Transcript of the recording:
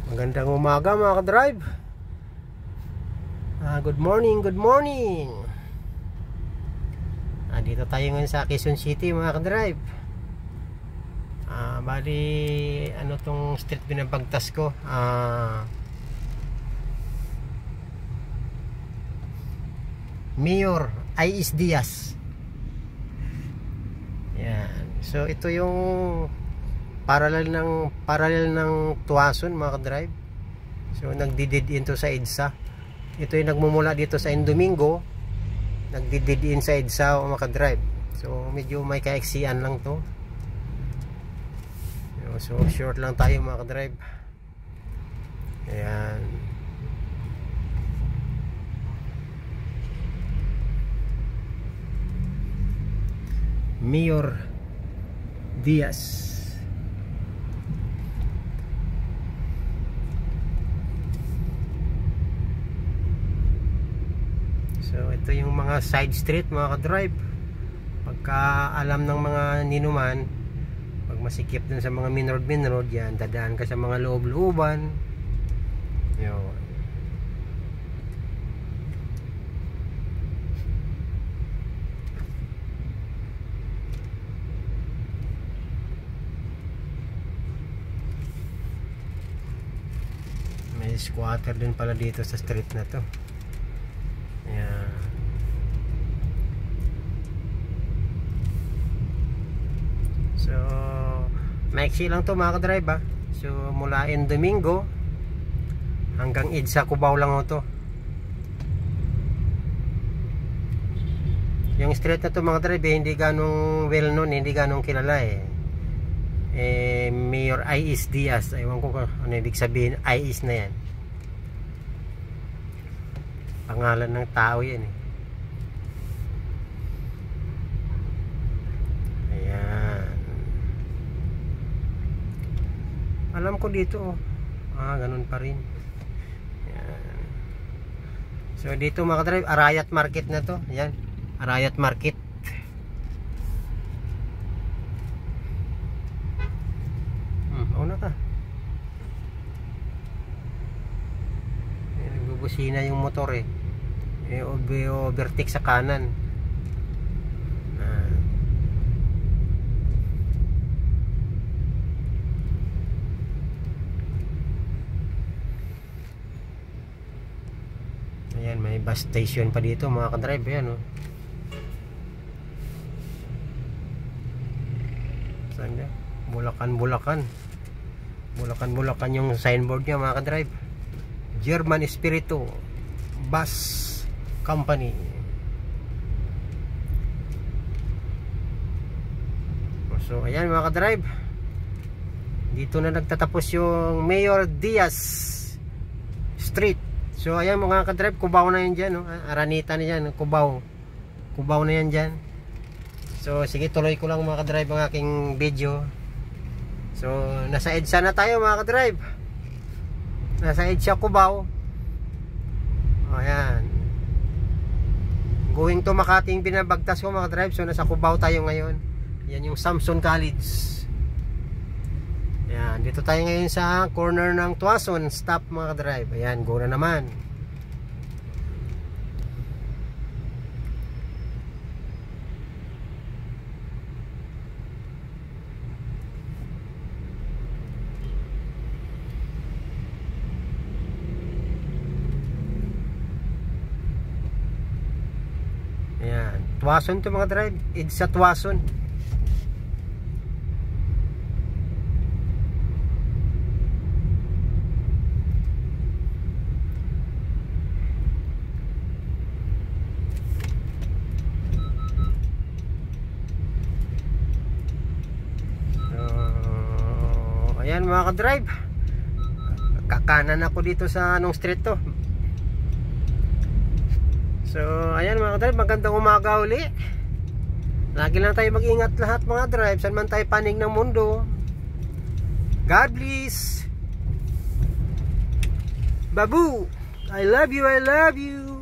Magandang umaga mga ka-drive. Good morning, good morning. Dito tayo ngayon sa Quezon City mga ka-drive. Bali, ano tong street binabagtas ko? Mayor I.S. Diaz. Yan. So ito yung parallel ng Tuason mga ka-drive. So nagdidid in to sa EDSA. Ito yung nagmumula dito sa Indomingo, nagdidid in sa EDSA mga ka-drive. So medyo may kaeksian lang to. So short lang tayo mga ka-drive. Ayan. Mayor Diaz. So ito yung mga side street mga ka-drive. Pagka alam ng mga ninuman, pag masikip dun sa mga main road yan, dadaan ka sa mga loob-looban. Yun. May squatter din pala dito sa street na to. Ayan. So maiksi lang to mga ka-drive . So mula Indomingo hanggang EDSA Cubao lang to. Yung street na to mga ka-drive hindi ganong well known, hindi ganong kilala Mayor I.S. Diaz. Ewan ko ano ibig sabihin I.S. na yan. Pangalan ng tao yan Ayan. Alam ko dito ganun pa rin. Ayan. So dito mga ka-drive, Arayat Market na to. Ayan, Arayat Market. Una ka. Nagbubusina yung motor overtake sa kanan. Ayan, may bus station pa dito mga ka-drive. Ayan saan na? Bulacan yung signboard niya mga ka-drive. German Espiritu Bus Company. So ayan mga ka-drive, dito na nagtatapos yung Mayor Diaz Street. So ayan mga ka-drive, Cubao na yan dyan Aranita na yan, Cubao na yan dyan. So sige, tuloy ko lang mga ka-drive ang aking video. So nasa EDSA na tayo mga ka-drive. Nasa EDSA Cubao. Ayan. Going to Makati yung binabagtas ko mga ka-drive. So nasa Cubao tayo ngayon. Yan yung Samson College. Ayan, dito tayo ngayon sa corner ng Tuason. Stop mga ka-drive. Ayan, go na naman. Ayan, Tuason to mga drive. EDSA Tuason. Ayan mga ka-drive, kakanan ako dito sa anong street to. So ayan mga ka-drive, magandang umaga uli. Lagi lang tayo mag-ingat lahat mga drive, saan man tayo panig ng mundo. God bless. Babu, I love you, I love you.